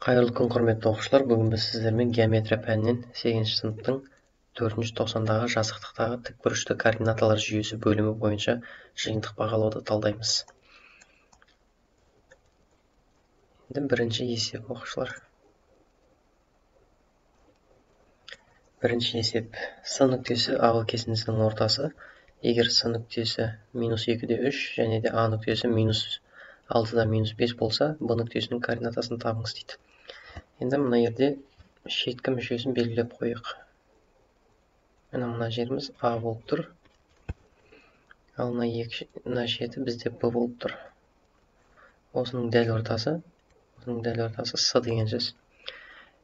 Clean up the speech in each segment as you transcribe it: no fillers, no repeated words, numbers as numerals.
Қайырлы күн, құрметті оқушылар. Бүгін біз сіздермен геометрия пәнінен 8-ші сыныптың 4-90-дағы жазықтықтағы тікбұрышты координаталар жүйесі бөлімі бойынша жиынтық бағалауды талдаймыз. Енді бірінші есеп, оқушылар. Бірінші есеп. С нүктесі А кесіндісінің ортасы. Егер С нүктесі -2-де 3 және де А нүктесі -6-да -5 болса, Б нүктесінің координатасын табыңыз дейді. Енді мына жерде шеткі мүшесін белгілеп қойық. Мына жеріміз А болып тұр. Ал мына шеті бізде Б болып тұр. Осының дәл ортасы С деген сөз.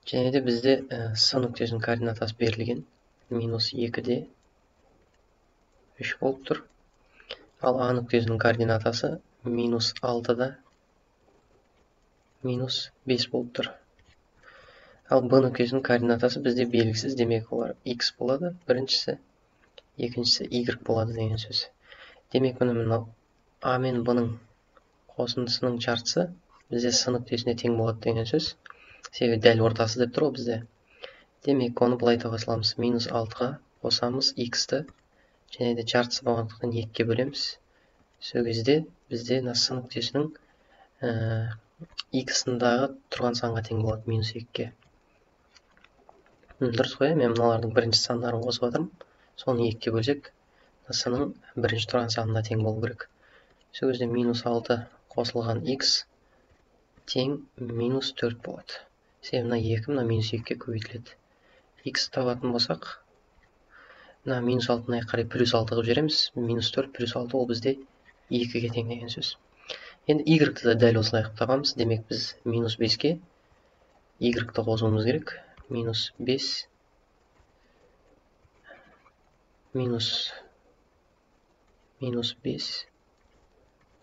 Және де бізде С нүктесінің координатасы берілген. -2-де 3 болып тұр. Ал А нүктесінің координатасы -6-да -5 болып тұр. Ал Б нүктесінің координатасы бізде белгісіз, демек олар X болады, біріншісі, екіншісі Y болады деген сөз. Демек мына А мен Б-ның қосындысының жартысы бізде С нүктесіне тең болады деген сөз. Себебі дәл ортасы деп тұр ғой бізде. Демек оны былай таба саламыз. -6-ға қосамыз X-ті, және де жартысы болғандықтан 2-ге бөлеміз. Сол кезде бізде С нүктесінің X-ындағы тұрған санға тең болады, -2-ге. Дұрыс қой, мен мыналардың бірінші сандарын қосып жатырмын. Соны 2-ге бөлсек, С-ның бірінші тұрған санына тең болу керек. Сол кезде -6 қосылған X тең -4 болады. Себебі мына 2, мына -2-ге көбейтіледі. X табатын болсақ, мына -6-ны қарай +6 қылып жібереміз. -4 +6 ол бізде 2-ге тең деген сөз. Енді Y-ті де дәл осылай табамыз. Демек біз -5-ге Y-ті қосуымыз керек. -5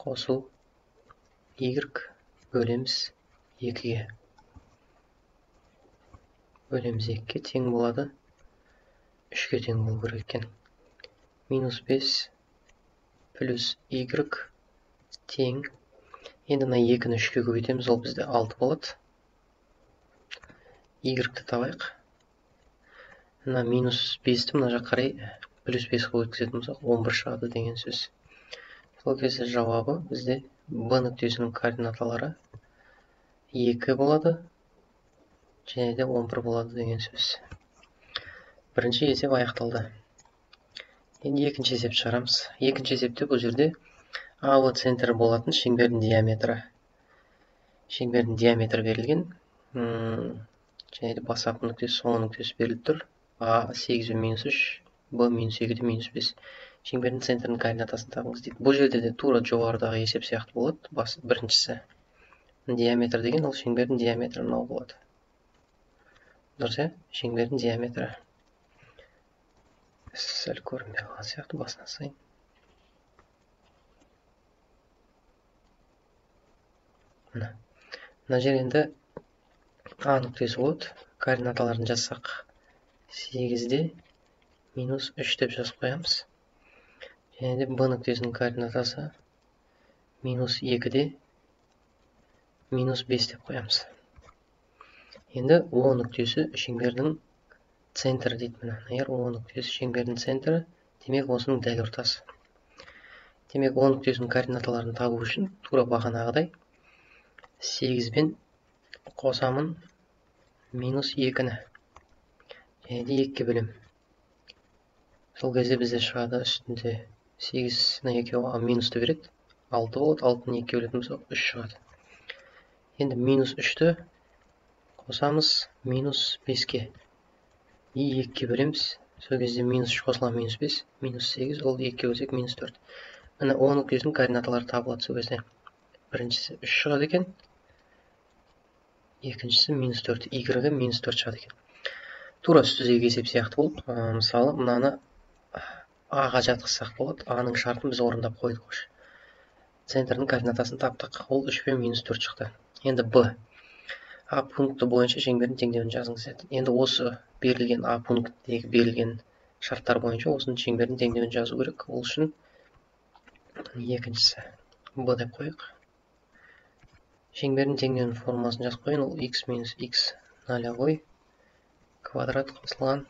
қосу Y бөлеміз 2-ге. Бөлеміз 2-ге тең болады. 3-ге тең болу керек екен. -5 плюс Y тең. Енді мына 2-ні 3-ге көбейтеміз, ол бізде 6 болады. Y-ті табайық. Мына -5-ті мына жақ қарай +5-ға өткізетін болсақ, 11 шығады деген сөз. Сол кезде жауабы бізде Б нүктесінің координаталары 2 болады, және де 11 болады деген сөз. Бірінші есеп аяқталды. Енді екінші есеп шығарамыз. Екінші есепте бұл жерде АВ центрі болатын шеңбердің диаметрі. Шеңбердің диаметрі берілген. Және де бастапқы нүктесі, соңғы нүктесі беріліп тұр. А 8-де -3, Б -2-де -5. Шеңбердің центрінің координатасын табыңыз дейді. Бұл жерде де тура жоғарыдағы есеп сияқты болады. Біріншісі диаметр деген, ол шеңбердің диаметрі мынау болады. Дұрыс, шеңбердің диаметрі. Сәл көрінбей қалған сияқты, басына сайын. Мына жер енді А нүктесі болады. Координаталарын жазсақ, 8-де -3 деп жазып қоямыз. Және де Б нүктесінің координатасы -2-де -5 деп қоямыз. Енді О нүктесі шеңбердің центрі дейді. Егер О нүктесі шеңбердің центрі, демек осының дәл ортасы. Демек О нүктесінің координаталарын табу үшін тура бағанағыдай 8-бен қосамын -2-ні. Және де 2-ге бөлем. Сол кезде бізде шығады үстінде 8-ні 2-ға -ті береді. 6 болады. 6-ны 2-ге бөлетін болсақ 3 шығады. Енді -3-ті қосамыз -5-ге. 2-ге бөлеміз. Сол кезде -3 қосылған -5, -8, ол 2-ге бөлсек -4. Мына О нүктесінің координаталары табылады сол кезде. Біріншісі 3 шығады екен. Екіншісі -4, Y-ге -4 шығады екен. Тура үстіздегі есеп сияқты болып, мысалы, мынаны А-ға жатқызсақ болады. А-ның шартын біз орындап қойдық. Центрдің координатасын таптық. Ол 3 пен -4 шықты. Енді Б. А пункті бойынша шеңбердің теңдеуін жазыңыз деді. Енді осы берілген А пункттегі берілген шарттар бойынша осының шеңбердің теңдеуін жазу керек. Ол үшін екіншісі Б деп қойық. шеңбердің теңдеуінің формуласын жазып қояйын. Ол x минус x нолевой квадрат қосылған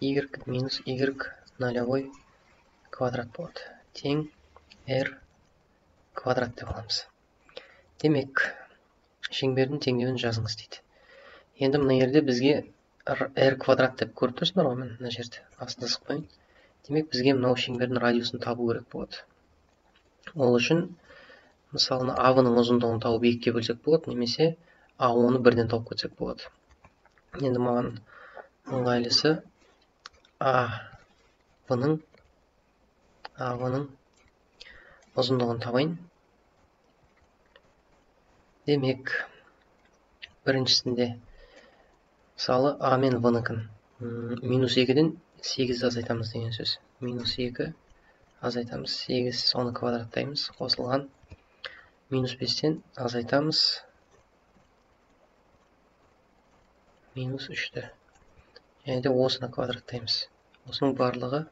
y минус y нолевой квадрат болады. Тең r квадрат деп аламыз. Демек, шеңбердің теңдеуін жазыңыз дейді. Енді мына жерде бізге r квадрат деп көріп тұрсыңдар ғой, мына жерде астына сызып қояйын. Демек, бізге мынау шеңбердің радиусын табу керек болады. Ол үшін, мысалы, А-ның ұзындығын тауып 2-ге бөлсек болады, немесе А-ны бірден тауып кетсек болады. Енді маған ыңғайлысы А-ның ұзындығын табайын. Демек, біріншісінде мысалы А мен В-нікін минус 2-ден 8 азайтамыз деген сөз. Минус 2 азайтамыз, 8 оны квадраттаймыз, қосылған минус 5-тен азайтамыз, минус 3-ті. Және де осыны квадраттаймыз. Осының барлығы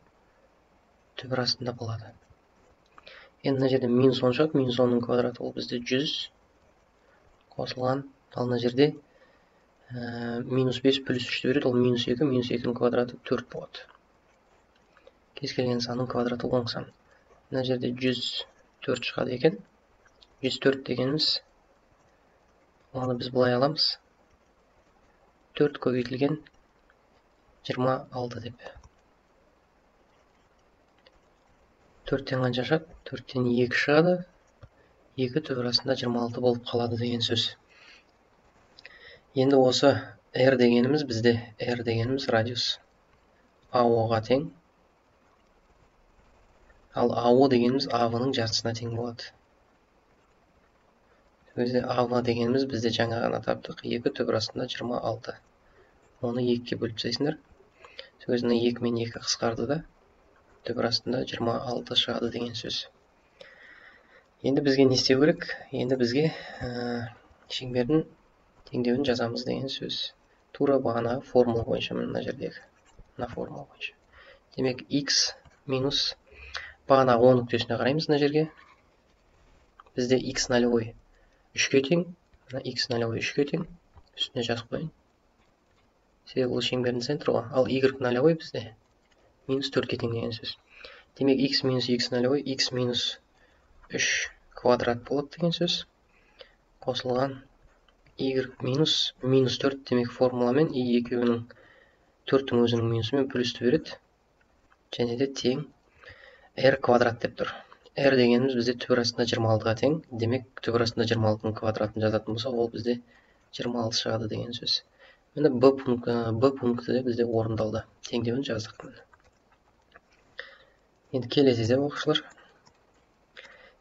түбір астында болады. Енді мына жерде минус 10 шығады, минус 10-ның квадраты ол бізде 100 қосылған, ал мына жерде минус 5 плюс 3-ті береді, ол минус 2, минус 2-ның квадраты 4 болады. Кез келген санның квадраты 10 сан. Мына жерде 104 шығады екен. 104 дегеніміз, оны біз былай аламыз. 4 көбейтілген 26 деп. 4-тен қанша шығады? 4-тен 2 шығады. 2 түбір астында 26 болып қалады деген сөз. Енді осы R дегеніміз бізде, R дегеніміз радиус AO-ға тең. Ал AO дегеніміз AV-ның жартысына тең болады. Өзде AV дегеніміз бізде жаңа ғана таптық. 2 түбір астында 26. Оны 2-ге бөліп тастайсыңдар. Өзіне 2 мен 2 қысқарды да түбір астында 26 шығады деген сөз. Енді бізге не істеу керек? Енді бізге шеңбердің теңдеуін жазамыз деген сөз. Тура бағана формула бойынша, мына жердегі. Мына формула бойынша. Демек, x минус бағана 10 нүктесіне қараймыз мына жерге. Бізде x нолевой 3-ке тең. X нолевой 3-ке тең. Үстіне жазып қояйын. Себебі бұл шеңбердің центрі ғой. Ал y нолевой бізде минус 4-ке тең деген сөз. Демек, x минус x нолевой x минус 3 квадрат болады деген сөз. Қосылған y минус 4 демек формуламен екеуінің 4-тің өзінің минусымен плюсті береді. Және де тең r квадрат деп тұр. R дегеніміз бізде түбір астында 26-ға тең. Демек, түбір астында 26-ның квадратын жазатын болса, ол бізде 26 шығады деген сөз. Міне Б пункті де бізде орындалды. Теңдеуін жаздық. Енді келесі есеп оқушылар.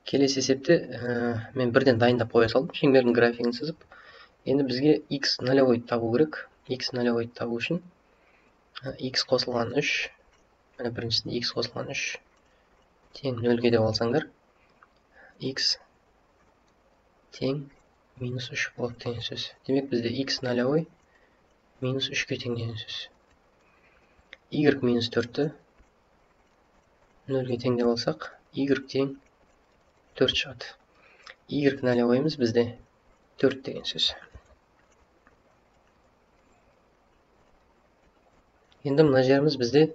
Келесі есепте мен бірден дайындап қоя салдым. Шеңбердің графигін сызып. Енді бізге x нолевой табу керек. X нолевой табу үшін x қосылған 3. Міне біріншісінде x қосылған 3. Тең 0-ге деп алсаңдар. X тең минус 3 болады деген сөз. Демек бізде x нолевой минус 3-ке тең деген сөз. Y минус 4-ті 0-ге тең деп алсақ, y тең 4 шығады. Y нолевойымыз бізде 4 деген сөз. Енді мына жеріміз бізде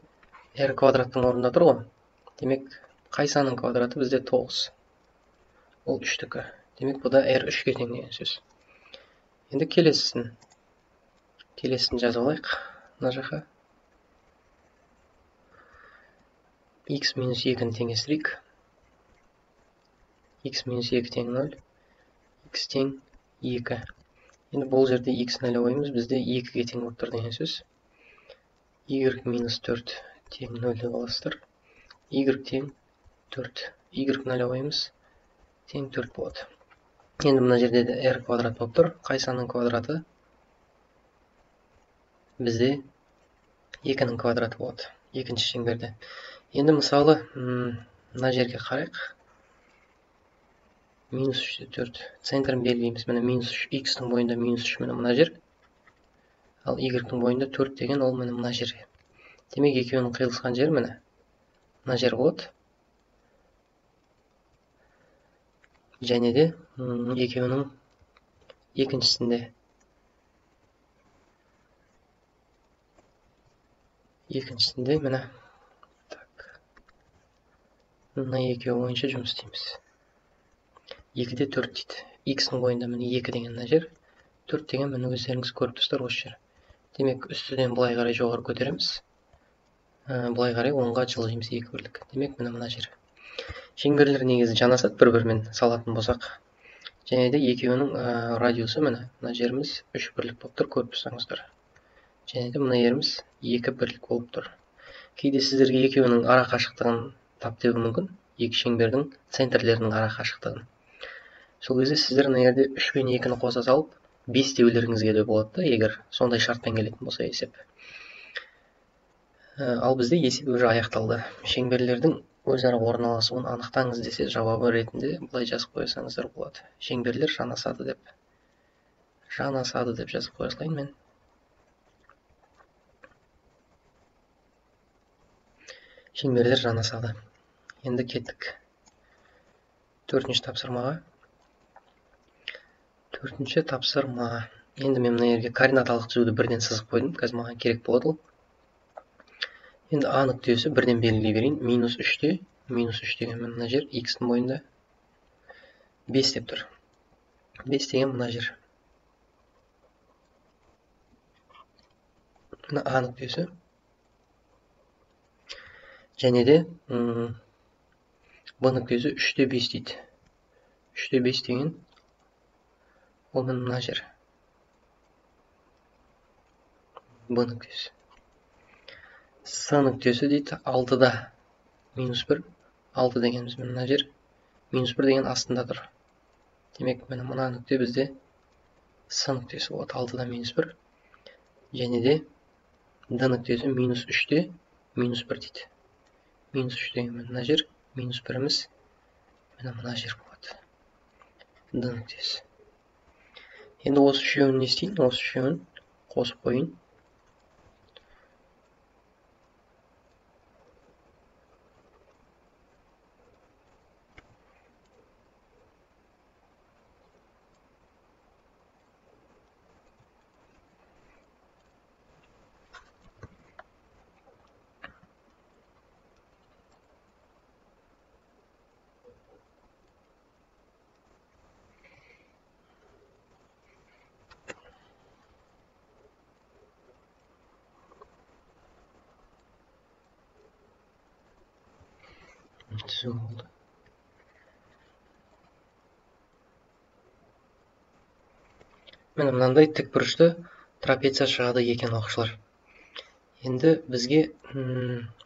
r квадраттың орнында тұр ғой. Демек, қай санның квадраты бізде 9. Ол 3-тікі. Демек, бұда r 3-ке тең деген сөз. Енді келесісін жазып алайық. Мына жаққа x минус 2-ні теңестірейік. X минус 2 тең 0. X тең 2. Енді бұл жерде x нолевойымыз бізде 2-ге тең болып тұр деген сөз. Y минус 4 тең 0 деп аласыздар. Y тең 4. Y нолевойымыз тең 4 болады. Енді мына жерде де r квадрат болып тұр. Қай санның квадраты? Бізде 2-ның квадраты болады. Екінші шеңберде. Енді мысалы, мына жерге қарайық. Минус 4. Центрін белгілейміз. Міне минус 3. X-тің бойында минус 3 міне мына жер. Ал Y-тің бойында 4 деген ол міне мына жер. Демек, екеуінің қиылысқан жері міне мына жер болады. және де екеуінің екіншісінде міне мына екеуі бойынша жұмыс істейміз. 2-де 4 дейді. X-ның бойында міне 2 деген мына жер, 4 деген міне өздеріңіз көріп тұрсыздар осы жер. Демек, үстіден былай қарай жоғары көтереміз. Былай қарай 10-ға жылжимыз 2 бірлік. Демек, мына жер. Шеңберлер негізі жанасады бір-бірімен салатын болсақ. Және де екеуінің радиусы мына жеріміз 3 бірлік болып тұр, көріп тұрсаңыздар. Және де мына жеріміз 2 бірлік болып тұр. Кейде сіздерге екеуінің ара қашықтығын тап деуі мүмкін, екі шеңбердің центрлерінің ара қашықтығын. Сол кезде сіздер мына жерде 3 пен 2-ні қоса салып 5 деулеріңізге де болады, егер сондай шартпен келетін болса есеп. Ал бізде есеп уже аяқталды. Шеңберлердің өзара орналасуын анықтаңыз десе, жауабы ретінде былай жазып қойсаңыздар болады. Шеңберлер жанасады деп жазып қоя салайын мен. Шеңберлер жанасады. Енді кеттік 4-ші тапсырмаға. 4-ші тапсырма. Енді мен мына жерге координаталық түзуді бірден сызып қойдым, қазір маған керек болады ол. Енді А нүктесі бірден белгілей берейін. -3-те, -3 деген мына жер X-ның бойында 5 деп тұр. 5 деген мына жер. Мына А нүктесі. Және де Б нүктесі 3-те 5 дейді. 3-те 5 деген ол мына жер. Б нүктесі. С нүктесі дейді 6-да -1. 6 дегеніміз мына жер. -1 деген астында тұр. Демек, мына нүкте бізде С нүктесі болады. 6-да -1. Және де Д нүктесі -3-те -1 дейді. -3 деген мына жер. -1-іміз мына жер болады. Д нүктесі. Енді осы үшеуін не істейін? Осы үшеуін қосып қойын. Түзу болды. Міне мынандай тікбұрышты трапеция шығады екен оқушылар. Енді бізге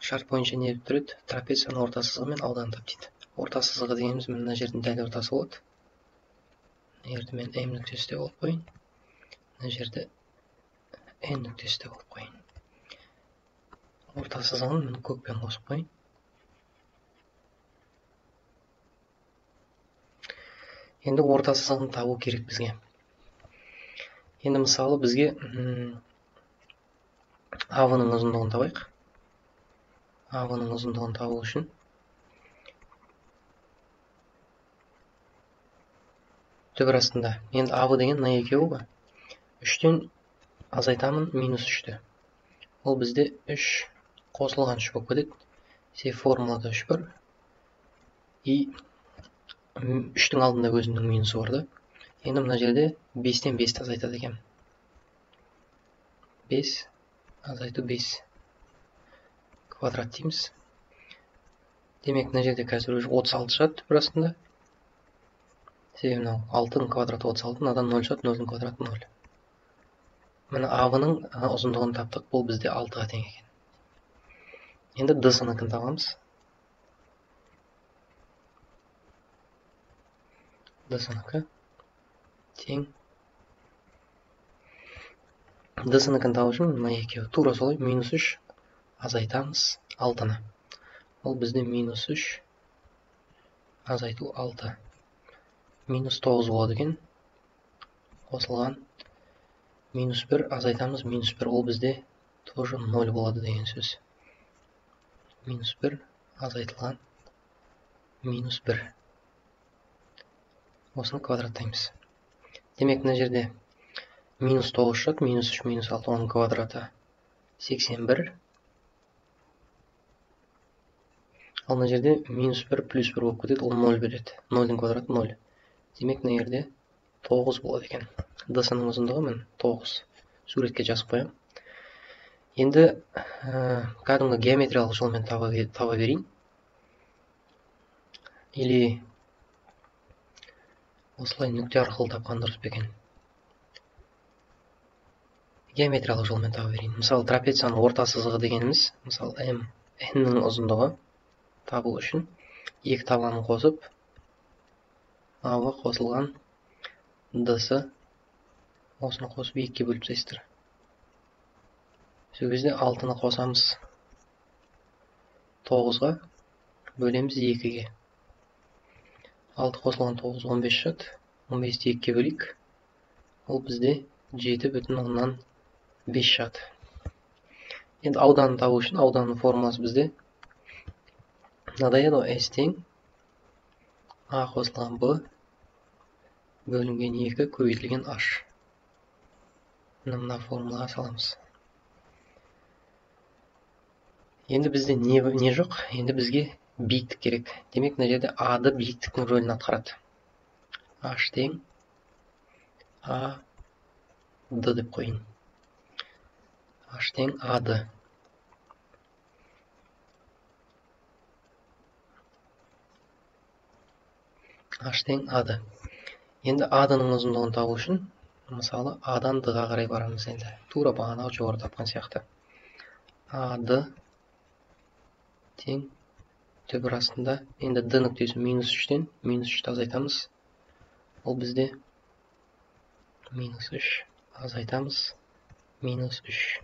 шарт бойынша не деп тұрады? Трапецияның орта сызығы мен ауданын тап дейді. Орта сызығы дегеніміз мына жердің дәл ортасы болады. Мына жерді мен М нүктесі деп алып қойын. Мына жерді N нүктесі деп алып қойын. Орта сызығын көкпен қосып қойын. Енді орта сызығын табу керек бізге. Енді мысалы бізге АВ-ның ұзындығын табайық. АВ-ның ұзындығын табу үшін түбір астында. Енді АВ деген мына екеуі ба? 3-тен азайтамын -3-ті. Ол бізде 3 қосылған 3 болып кетеді. Формулада 3 бар. И 3-тің алдында өзінің минусы бар да. Енді мына жерде 5-тен 5-ті азайтады екен. 5 азайту 5 квадрат дейміз. Демек, мына жерде қазір 36 шығады түбір астында. Себебі 6-ның квадраты 36, мынадан 0 шығады, 0-дің квадраты 0. Мына АВ-ның ұзындығын таптық, бұл бізде 6-ға тең екен. Енді ДС-нікін табамыз. ДС-нікі тең. ДС-нікін табу үшін мына екеуі тура солай -3 азайтамыз 6-ны. Ол бізде -3 азайту 6. -9 болады екен. Қосылған -1 азайтамыз -1. Ол бізде тоже 0 болады деген сөз. -1 азайтылған -1. осыны квадраттаймыз. Демек мына жерде минус 9 шығады, минус 3, минус 6, оның квадраты 81. Ал мына жерде минус 1 плюс 1 болып кетеді, ол 0 береді. 0-дің квадраты 0. Демек мына жерде 9 болады екен. д-сының ұзындығы мен 9. Суретке жазып қоямын. Енді кәдімгі геометриялық жолмен таба берейін. Или осылай нүкте арқылы тапқан дұрыс па екен? Геометриялық жолмен таба берейін. Мысалы, трапецияның орта сызығы дегеніміз, мысалы, n-нің ұзындығы табу үшін екі табанын қосып, а-ға қосылған д-сы осыны қосып 2-ге бөліп тастайсыздар. Сол кезде 6-ны қосамыз 9-ға, бөлеміз 2-ге. 6 қосылған 9 15 шығады. 15-ті 2-ге бөлейік. Ол бізде 7,5 шығады. Енді ауданын табу үшін ауданның формуласы бізде мынадай еді, S тең А қосылған Б бөлінген 2 көбейтілген H. Мына формулаға саламыз. Енді бізде не жоқ? Енді бізге биіктік керек. Демек, мына жерде А-ды биіктіктің рөлін атқарады. H тең А-ды деп қойын. H тең А-ды. H тең А-ды. Енді А-дының ұзындығын табу үшін, мысалы, А-дан Д-ға қарай барамыз енді. Тура бағанағы жоғары тапқан сияқты. А-ды тең түбір астында, енді Д нүктесі минус 3-тен минус 3-ті азайтамыз. Ол бізде минус 3 азайтамыз. Минус 3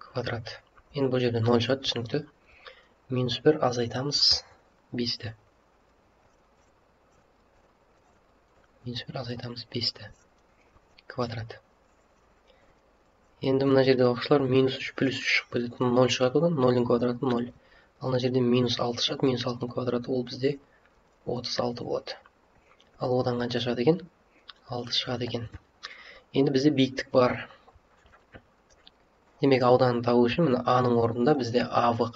квадрат. Енді бұл жерде 0 шығады, түсінікті. Минус 1 азайтамыз 5-ті. Минус 1 азайтамыз 5-ті квадрат. Енді мына жерде оқушылар минус 3 плюс 3 шығып кетеді. 0 шығады одан, 0-дің квадраты 0. Ал мына жерде минус 6 шығады, минус 6-ның квадраты ол бізде 36 болады. Ал одан қанша шығады екен? 6 шығады екен. Енді бізде биіктік бар. Демек, ауданын табу үшін А-ның орнында бізде АВ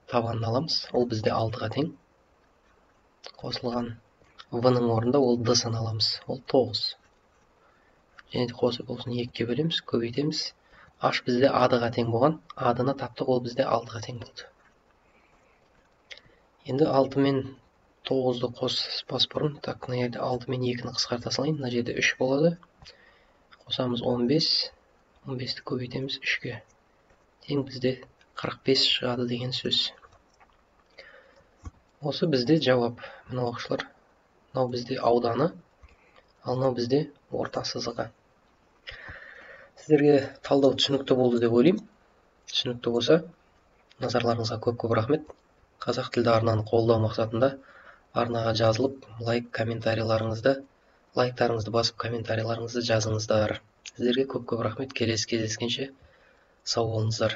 табанын аламыз. Ол бізде 6-ға тең. Қосылған В-ның орнында ол Д-сын аламыз. Ол 9. Және де қосып болсын 2-ге бөлеміз, көбейтеміз. H бізде А-дыға тең болған. А-дыны таптық, ол бізде 6-ға тең болды. Енді 6 мен 9-ды қоспас бұрын, так, мына жерде 6 мен 2-ні қысқарта салайын. Мына жерде 3 болады. Қосамыз 15. 15-ті көбейтеміз 3-ге. Тең бізде 45 шығады деген сөз. Осы бізде жауап. Мына оқушылар, мынау бізде ауданы, ал мынау бізде орта сызығы. Сіздерге талдау түсінікті болды деп ойлаймын. Түсінікті болса, назарларыңызға көп рахмет. Қазақ тілді арнаны қолдау мақсатында арнаға жазылып, лайктарыңызды басып, комментарийларыңызды жазыңыздар. Сіздерге көп рахмет. Келесі кездескенше сау болыңыздар.